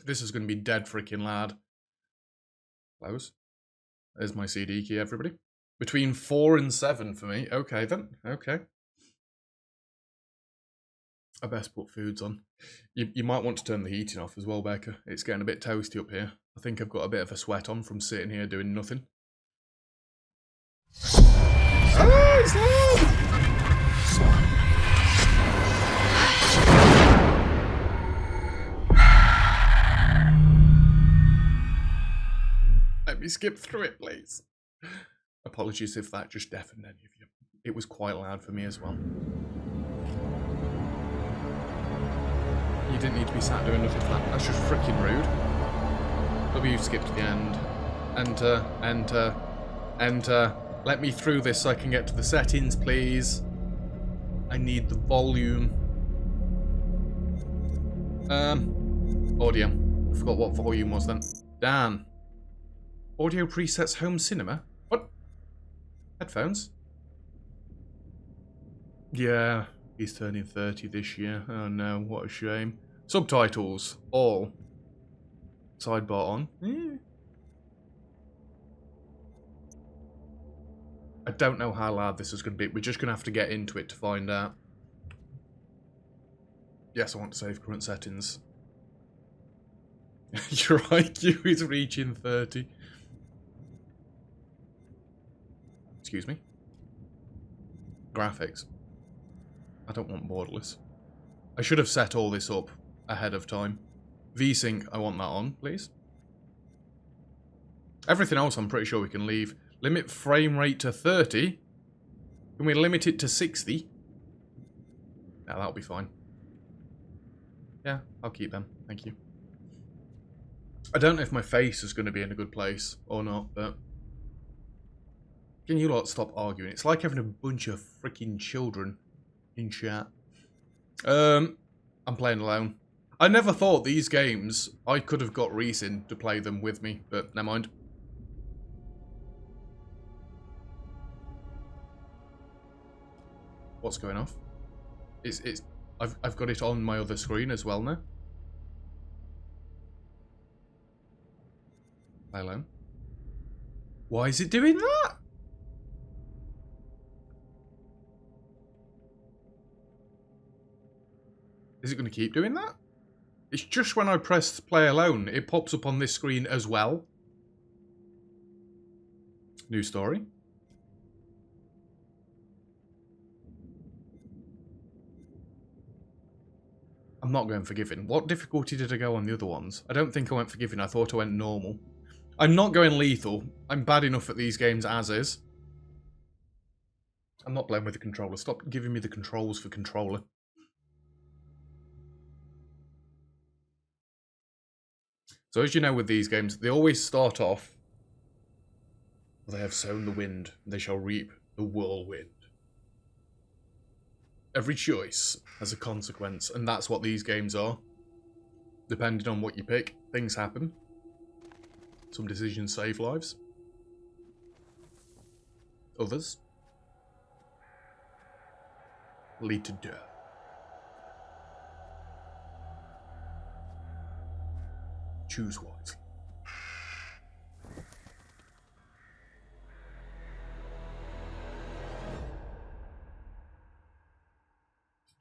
This is going to be dead freaking loud. Close. There's my CD key, everybody. Between 4 and 7 for me. Okay, then. Okay. I best put foods on. You might want to turn the heating off as well, Baker. It's getting a bit toasty up here. I think I've got a bit of a sweat on from sitting here doing nothing. Oh, it's loud! Let me skip through it, please. Apologies if that just deafened any of you. It was quite loud for me as well. You didn't need to be sat doing nothing flat. That's just freaking rude. W, skip to the end. Enter, enter, enter. Let me through this so I can get to the settings, please. I need the volume. Audio. I forgot what volume was then. Dan. Audio presets home cinema? What? Headphones? Yeah, he's turning 30 this year. Oh no, what a shame. Subtitles. All. Sidebar on. I don't know how loud this is going to be. We're just going to have to get into it to find out. Yes, I want to save current settings. Your IQ is reaching 30. Excuse me. Graphics. I don't want borderless. I should have set all this up ahead of time. VSync, I want that on, please. Everything else I'm pretty sure we can leave. Limit frame rate to 30. Can we limit it to 60? Yeah, that'll be fine. Yeah, I'll keep them. Thank you. I don't know if my face is going to be in a good place or not, but... Can you lot stop arguing? It's like having a bunch of freaking children in chat. I'm playing alone. I never thought these games, I could have got Reese in to play them with me, but never mind. What's going off? I've got it on my other screen as well now. Play alone. Why is it doing that? Is it going to keep doing that? It's just when I press play alone, it pops up on this screen as well. New story. I'm not going forgiving. What difficulty did I go on the other ones? I don't think I went forgiving. I thought I went normal. I'm not going lethal. I'm bad enough at these games as is. I'm not playing with the controller. Stop giving me the controls for controller. So as you know with these games, they always start off, they have sown the wind, they shall reap the whirlwind. Every choice has a consequence, and that's what these games are. Depending on what you pick, things happen. Some decisions save lives. Others lead to death. Choose wisely.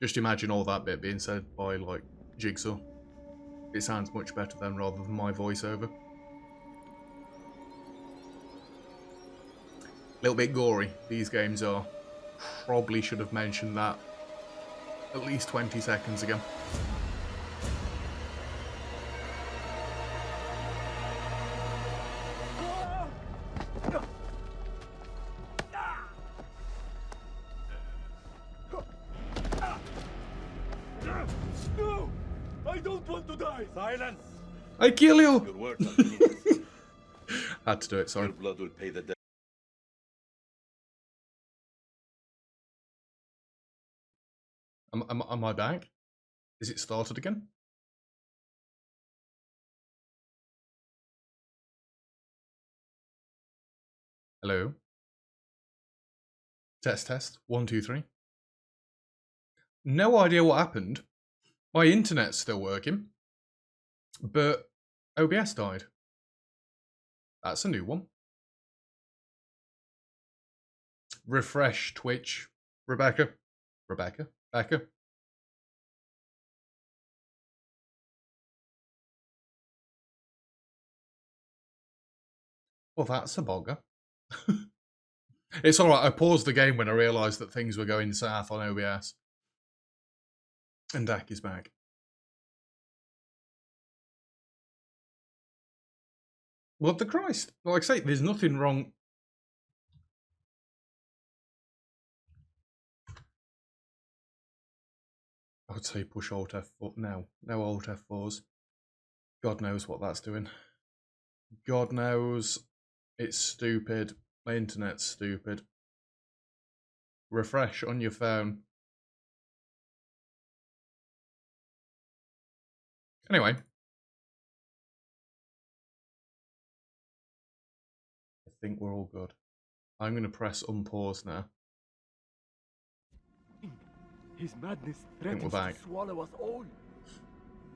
Just imagine all that bit being said by, like, Jigsaw. It sounds much better then, rather than my voiceover. A little bit gory, these games are. Probably should have mentioned that at least 20 seconds ago. No! I don't want to die! Silence! I kill you! Your words are meaningless. Had to do it, sorry. Your blood will pay the debt. Am I back? Is it started again? Hello? Test, test. 1, 2, 3. No idea what happened. My internet's still working. But OBS died. That's a new one. Refresh Twitch. Rebecca. Becca. Well, that's a bogger. It's alright, I paused the game when I realised that things were going south on OBS. And Dak is back. What the Christ? Like I say, there's nothing wrong. I would say push Alt F4. No Alt F4s. God knows what that's doing. God knows it's stupid. My internet's stupid. Refresh on your phone. Anyway. I think we're all good. I'm going to press unpause now. His madness I think we're threatens back. to swallow us all.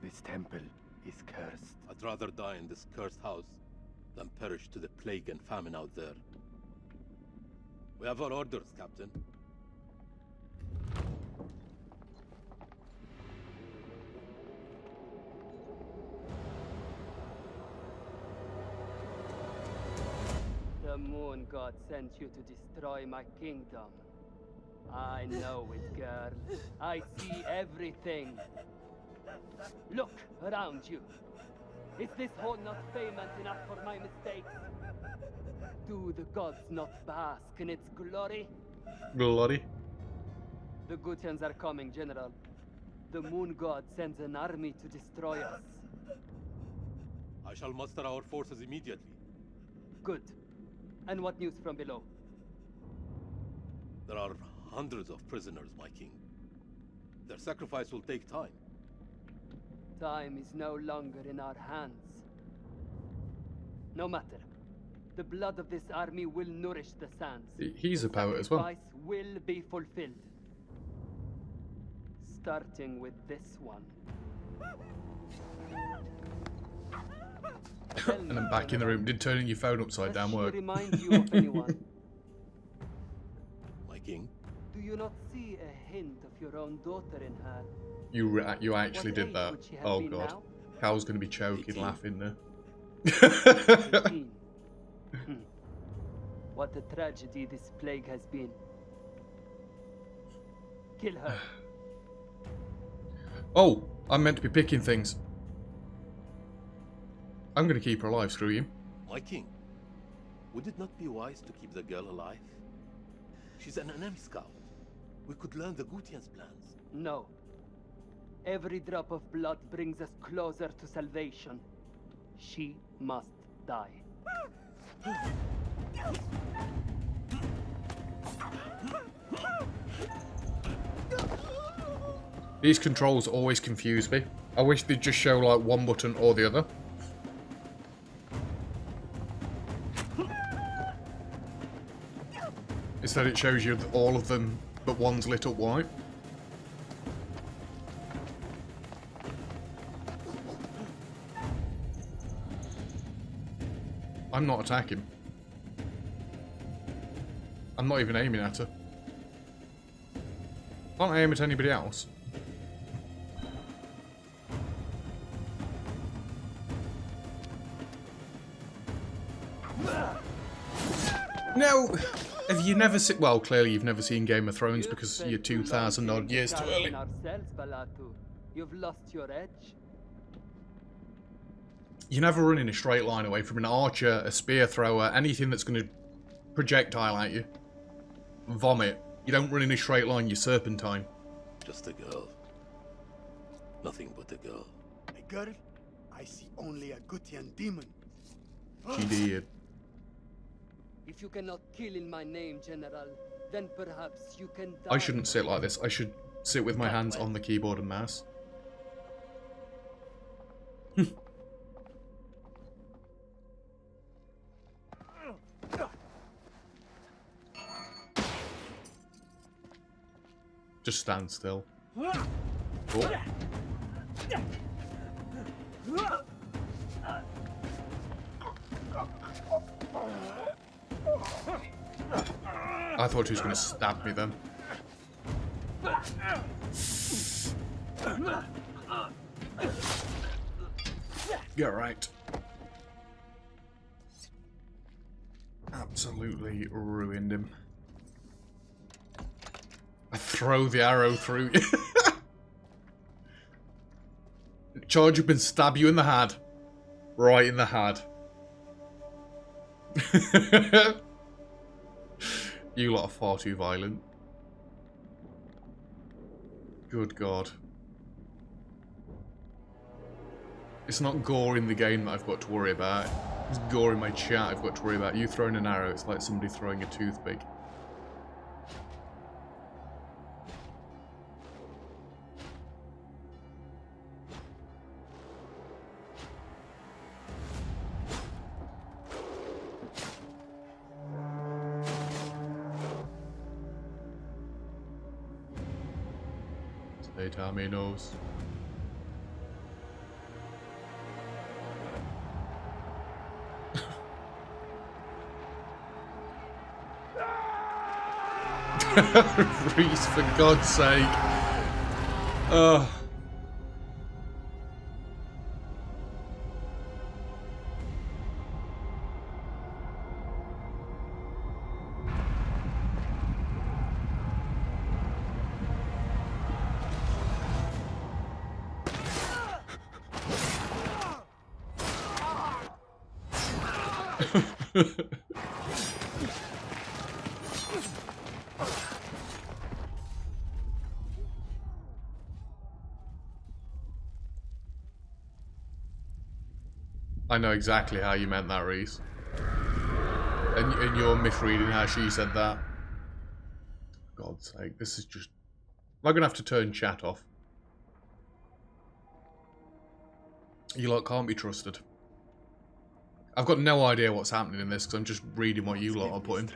This temple is cursed. I'd rather die in this cursed house than perish to the plague and famine out there. We have our orders, Captain. The moon god sent you to destroy my kingdom. I know it, girl. I see everything. Look around you. Is this hall not famous enough for my mistakes? Do the gods not bask in its glory? Glory. The Gutians are coming, General. The moon god sends an army to destroy us. I shall muster our forces immediately. Good. And what news from below? There are hundreds of prisoners, my king. Their sacrifice will take time. Time is no longer in our hands. No matter. The blood of this army will nourish the sands. He's a poet as well. Sacrifice will be fulfilled. Starting with this one. And then back in the room. Did turning your phone upside down work? Remind you of anyone? My king? Do you not see a hint of your own daughter in her? You actually What did age that. would she have Oh been god. now? Cal's gonna be choking 18. laughing there. 18. What a tragedy this plague has been. Kill her. Oh, I'm meant to be picking things. I'm gonna keep her alive, screw you. My king? Would it not be wise to keep the girl alive? She's an enemy scout. We could learn the Gutians' plans. No. Every drop of blood brings us closer to salvation. She must die. These controls always confuse me. I wish they'd just show like one button or the other. Instead it shows you all of them, but one's lit up white. I'm not attacking. I'm not even aiming at her. Can't aim at anybody else. No! Have you never seen... Well, clearly you've never seen Game of Thrones because you're 2,000 odd years too early. You've lost your edge. You never run in a straight line away from an archer, a spear thrower, anything that's going to projectile at you. Vomit. You don't run in a straight line, you serpentine. Just a girl. Nothing but a girl. A girl? I see only a Gutian demon. She did. If you cannot kill in my name, General, then perhaps you can die. I shouldn't sit like this. I should sit with my hands on the keyboard and mouse. Just stand still. Oh. I thought he was going to stab me then. Get right. Absolutely ruined him. I throw the arrow through you. Charge up and stab you in the head. Right in the head. You lot are far too violent. Good God. It's not gore in the game that I've got to worry about. It's gore in my chat I've got to worry about. You throwing an arrow, it's like somebody throwing a toothpick. Stay Tommy knows. Reese, for God's sake. Ugh. I know exactly how you meant that, Reese. And you're misreading how she said that. For God's sake, this is just... Am I going to have to turn chat off? You lot can't be trusted. I've got no idea what's happening in this because I'm just reading what you lot are putting.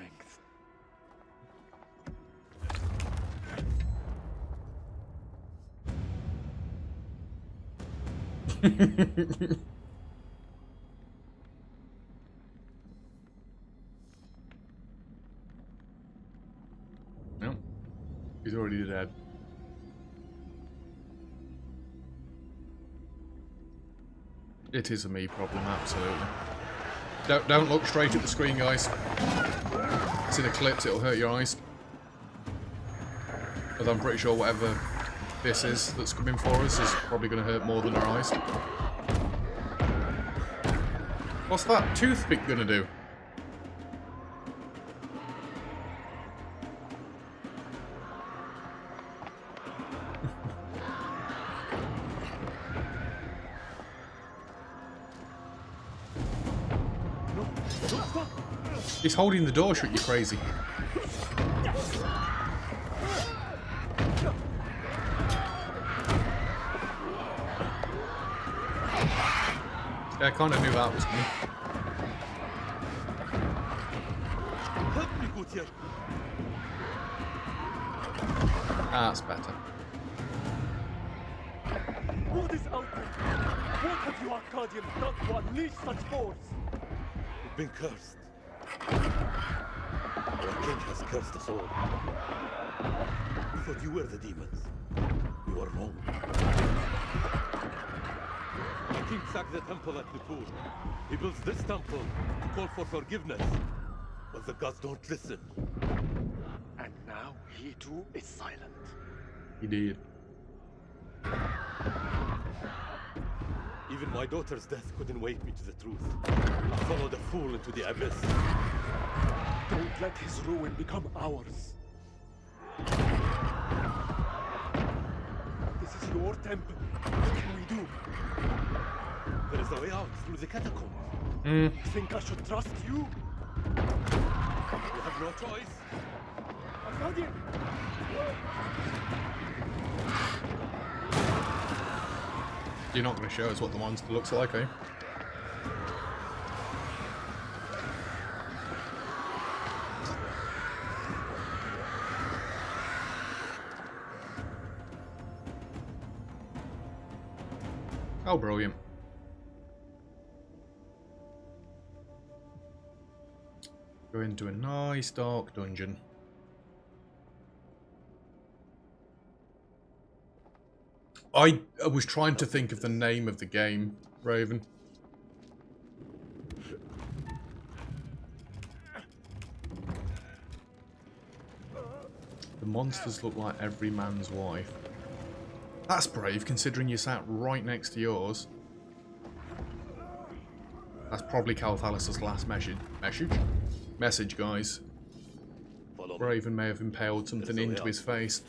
No, he's already dead. It is a me problem, absolutely. Don't look straight at the screen, guys. It's in Eclipse, it'll hurt your eyes. But I'm pretty sure whatever this is that's coming for us is probably going to hurt more than our eyes. What's that toothpick going to do? He's holding the door shut, you crazy. Yeah, I kind of knew that was coming. That's better. What is out there? What have you Arcadians done to unleash such force? We've been cursed. Our king has cursed us all. We thought you were the demons. We were wrong. The king sacked the temple at Nippur. He builds this temple to call for forgiveness. But the gods don't listen. And now he too is silent. He did. Even my daughter's death couldn't wake me to the truth. I followed a fool into the abyss. Don't let his ruin become ours. This is your temple. What can we do? There is a way out through the catacombs. You think I should trust you? You have no choice. Arcadian! You're not going to show us what the monster looks like, eh? Oh, brilliant. Go into a nice dark dungeon. I was trying to think of the name of the game, Raven. The monsters look like every man's wife. That's brave, considering you sat right next to yours. That's probably Calthalis's last message, guys. Raven may have impaled something into his face,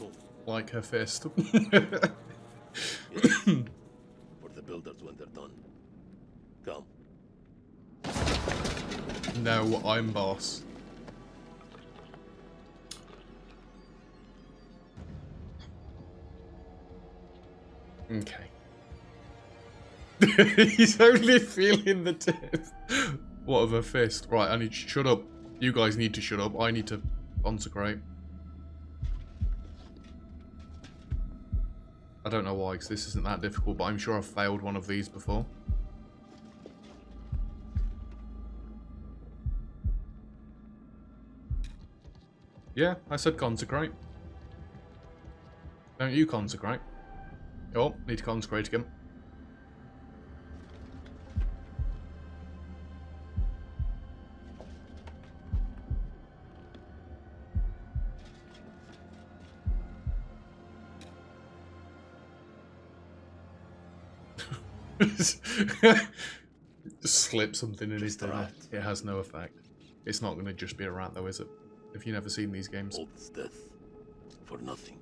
like her fist. For the builders when they're done. Come. No, I'm boss. Okay. He's only feeling the tip. What of a fist? Right, I need to shut up. You guys need to shut up. I need to consecrate. I don't know why, because this isn't that difficult, but I'm sure I've failed one of these before. Yeah, I said consecrate. Don't you consecrate? Oh, need to consecrate again. Just slip something in his dinner. It has no effect. It's not going to just be a rat though, is it? If you've never seen these games. All this death for nothing.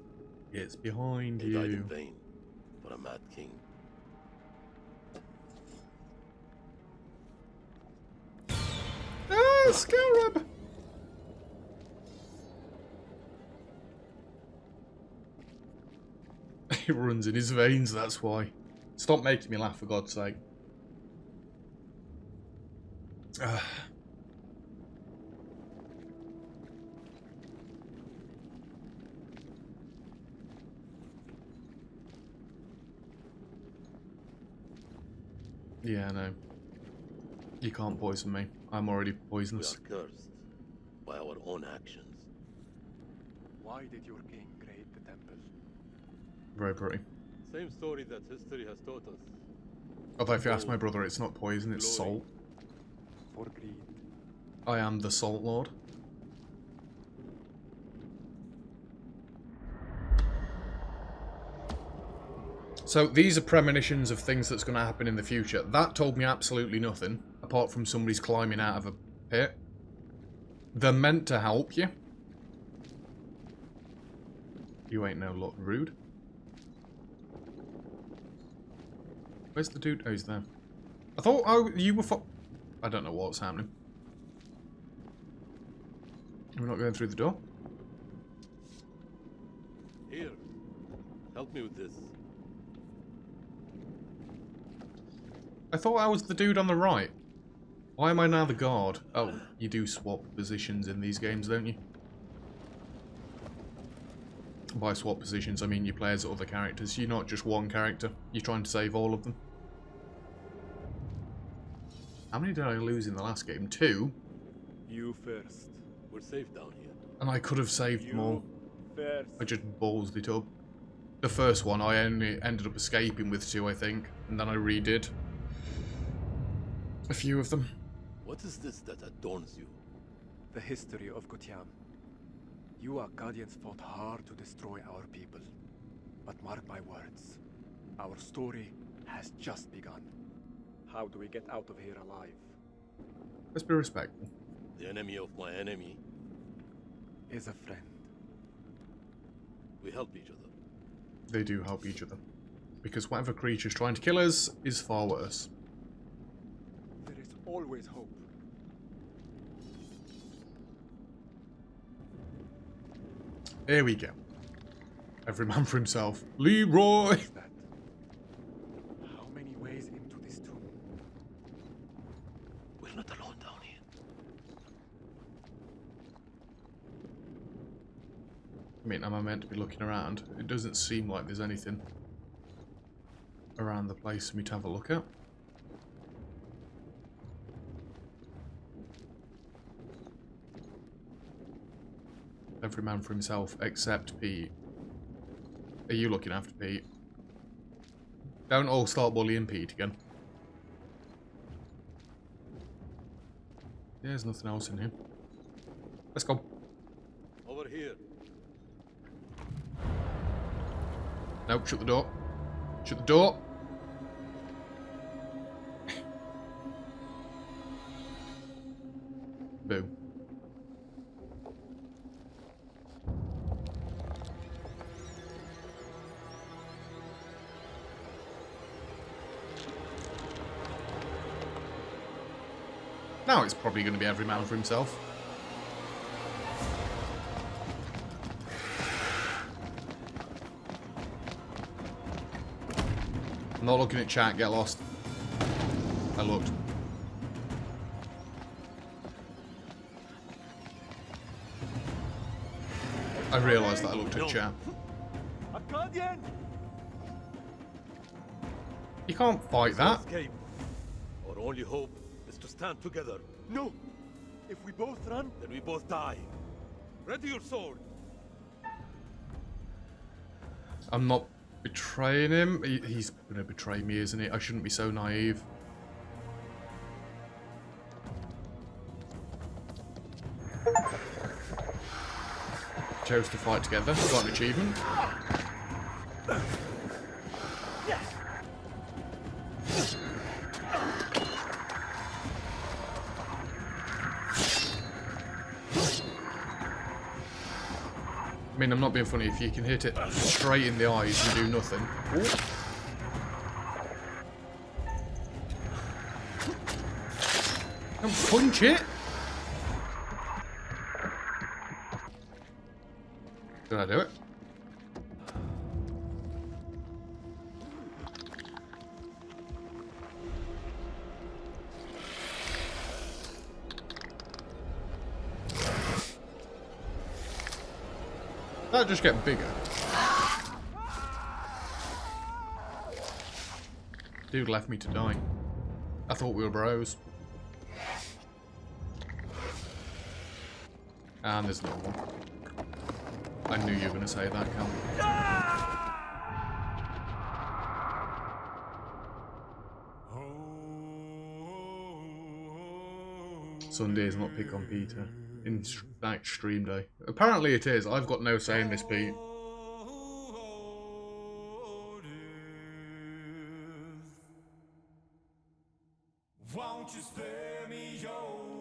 It's behind He died in you. vain for a mad king. Ah, scarab! It runs in his veins, that's why. Stop making me laugh, for God's sake. Yeah, no. You can't poison me. I'm already We poisonous. are cursed by our own actions. Why did your king create the temple? Very pretty. Same story that history has taught us. Although if you ask my brother, it's not poison, it's salt. For greed. I am the Salt Lord. So these are premonitions of things that's going to happen in the future. That told me absolutely nothing, apart from somebody's climbing out of a pit. They're meant to help you. You ain't no lot rude. Where's the dude? Oh, he's there. I thought you were I don't know what's happening. We're not going through the door? Here, help me with this. I thought I was the dude on the right. Why am I now the guard? Oh, you do swap positions in these games, don't you? By swap positions, I mean you play as other characters. You're not just one character. You're trying to save all of them. How many did I lose in the last game? 2? You first. We're safe down here. And I could have saved more. First. I just ballsed it up. The first one, I only ended up escaping with 2, I think. And then I redid a few of them. What is this that adorns you? The history of Gutian. You Akkadians fought hard to destroy our people. But mark my words, our story has just begun. How do we get out of here alive? Let's be respectful. The enemy of my enemy. Is a friend. We help each other. They do help each other. Because whatever creature's trying to kill us is far worse. There is always hope. Here we go. Every man for himself. Leroy! What's that? How many ways into this tomb? We're not alone down here. I mean, am I meant to be looking around? It doesn't seem like there's anything around the place for me to have a look at. Every man for himself, except Pete. Are you looking after Pete? Don't all start bullying Pete again. There's nothing else in here. Let's go. Over here. Nope, shut the door. Shut the door. Boo. Now it's probably going to be every man for himself. I'm not looking at chat, get lost. I looked. I realised that I looked at chat. You can't fight that. Escape. Our only hope is to stand together. No! If we both run, Then we both die. Ready your sword. I'm not betraying him. He's gonna betray me, isn't he? I shouldn't be so naive. Chose to fight together. Got an achievement. I mean, I'm not being funny. If you can hit it straight in the eyes and do nothing. Ooh. Don't punch it! Did I do it? That just get bigger. Dude left me to die. I thought we were bros. And there's no one. I knew you were going to say that, Cal. Sunday is not pick on Peter. In that stream day. Apparently it is. I've got no say in this, Pete.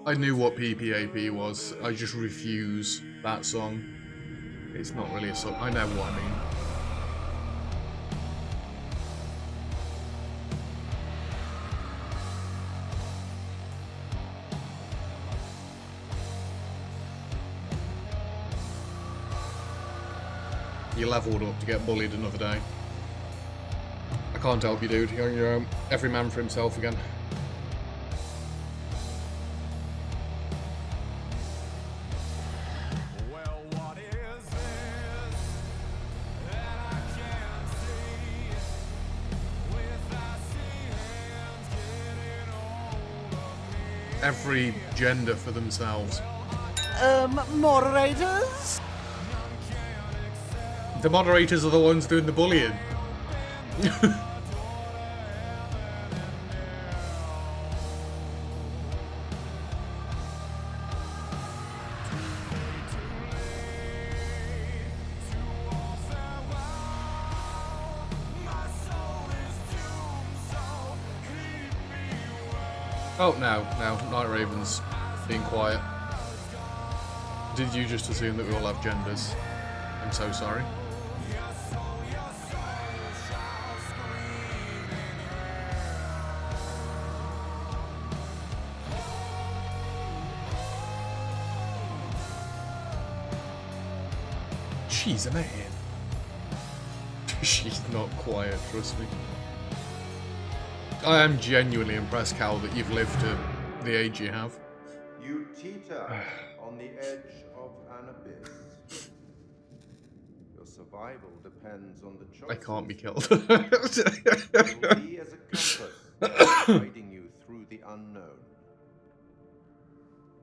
I knew what PPAP was. I just refuse that song. It's not really a song. I know what I mean. You leveled up to get bullied another day. I can't help you, dude. You're on your own. Every man for himself again. well, what is this that I can't see? With icy hands getting hold of me. Every gender for themselves. Moderators? The moderators are the ones doing the bullying. Oh, no, Night Raven's being quiet. Did you just assume that we all have genders? I'm so sorry. She's a man. She's not quiet, trust me. I am genuinely impressed, Cal, that you've lived to the age you have. You teeter on the edge of an abyss. Your survival depends on the choices. I can't be killed. It will be as a compass guiding you through the unknown.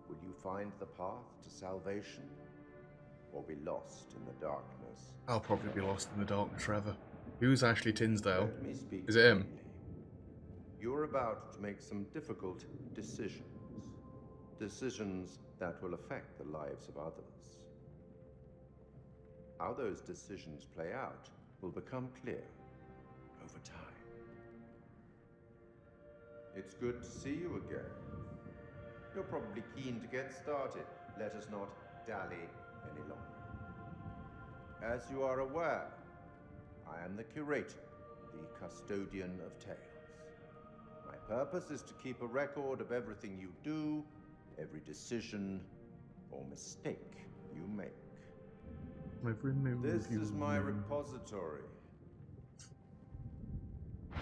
Will you find the path to salvation, or be lost in the darkness? I'll probably be lost in the darkness forever. Who's Ashley Tinsdale? Let me speak Is it him? plainly. You're about to make some difficult decisions. Decisions that will affect the lives of others. How those decisions play out will become clear over time. It's good to see you again. You're probably keen to get started. Let us not dally any longer. As you are aware, I am the curator, the custodian of tales. My purpose is to keep a record of everything you do, every decision or mistake you make. Every move This you is my make. repository. It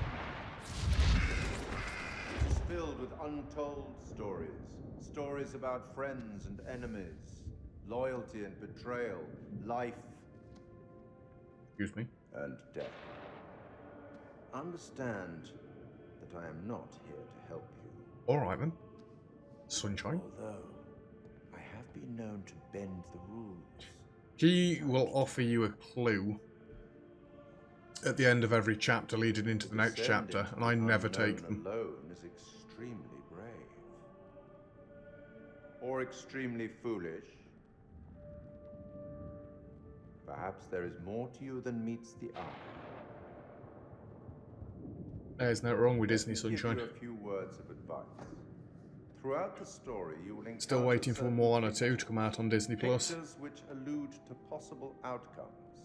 is filled with untold stories. Stories about friends and enemies, loyalty and betrayal, life Excuse me. and death. Understand that I am not here to help you. Alright then. Sunshine. Although I have been known to bend the rules. He will offer you a clue at the end of every chapter leading into the next chapter, and I never take them. Alone is extremely brave. Or extremely foolish. Perhaps there is more to you than meets the eye. There's no wrong with Disney Let me Sunshine. give you a few words of advice. Throughout the story, you will encounter Still waiting for certain Moana 2 to come out on Disney Plus. pictures which allude to possible outcomes.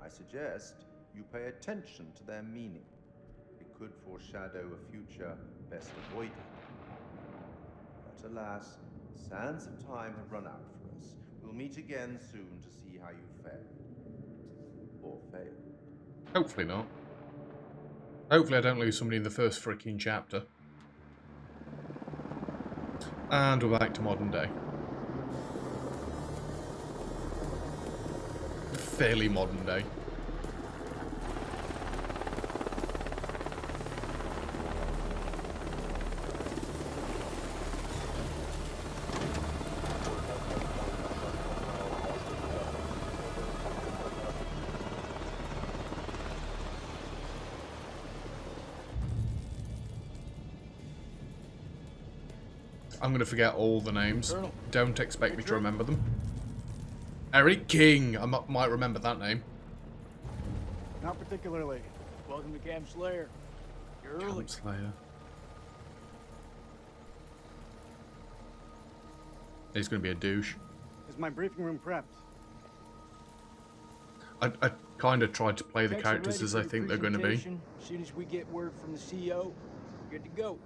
I suggest you pay attention to their meaning. It could foreshadow a future best avoided. But alas, sands of time have run out for us. We'll meet again soon to see how you fared. Or failed. Hopefully not. Hopefully I don't lose somebody in the first freaking chapter. And we're back to modern day. Fairly modern day. I'm going to forget all the names. Colonel. Don't expect me to remember them. Eric King. I might remember that name. Not particularly. Welcome to Camp Slayer. You're early. Camp Slayer. He's going to be a douche. Is my briefing room prepped? I kind of tried to play the Texts are characters ready as for I your think they're going to be. presentation. As soon as we get word from the CEO, good to go.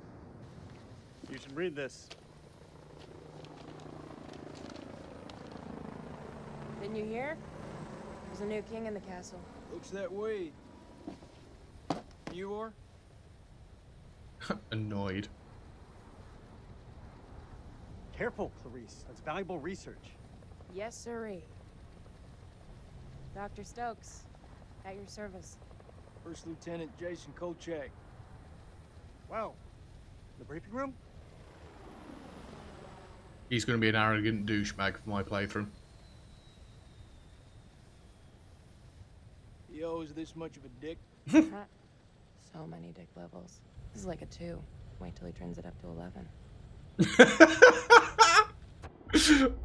You should read this. Didn't you hear? There's a new king in the castle. Looks that way. You are? Annoyed. Careful, Clarice. That's valuable research. Yes, sirree. Dr. Stokes, at your service. First Lieutenant Jason Kolchak. Wow. The briefing room? He's going to be an arrogant douchebag for my playthrough. He always this much of a dick? Not so many dick levels. This is like a 2. Wait till he turns it up to 11.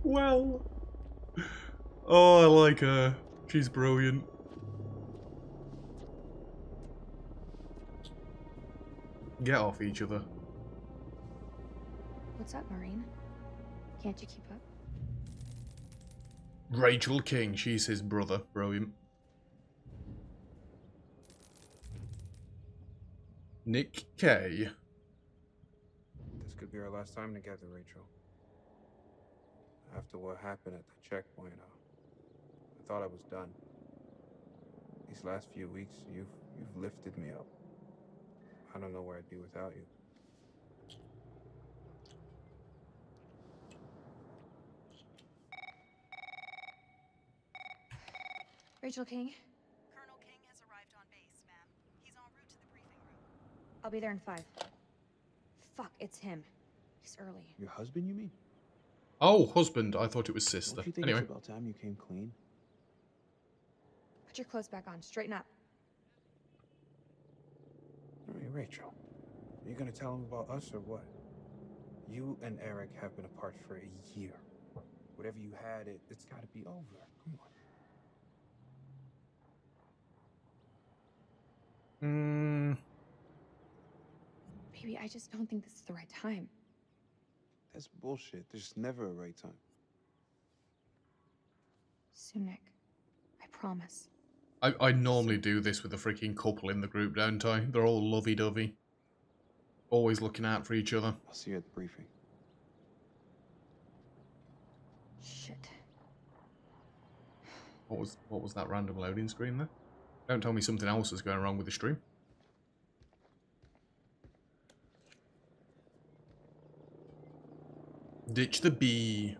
Well. Oh, I like her. She's brilliant. Get off each other. What's up, Marine? Can't you keep up? Rachel King, she's his brother. Brilliant. Nick K. This could be our last time together, Rachel. After what happened at the checkpoint, I thought I was done. These last few weeks, you've lifted me up. I don't know where I'd be without you. Rachel King, Colonel King has arrived on base, ma'am. He's en route to the briefing room. I'll be there in 5. Fuck, it's him. He's early. Your husband, you mean? Oh, husband. I thought it was sister. Don't you think Anyway. it's about time you came clean? Put your clothes back on. Straighten up. Rachel, are you gonna tell him about us or what? You and Eric have been apart for a year. Whatever you had, it's gotta be over. Come on. Baby, I just don't think this is the right time. That's bullshit. There's never a right time. Soon, Nick. I promise. I normally do this with a freaking couple in the group, don't I? They're all lovey-dovey. Always looking out for each other. I'll see you at the briefing. Shit. What was that random loading screen there? Don't tell me something else is going wrong with the stream. Ditch the bee.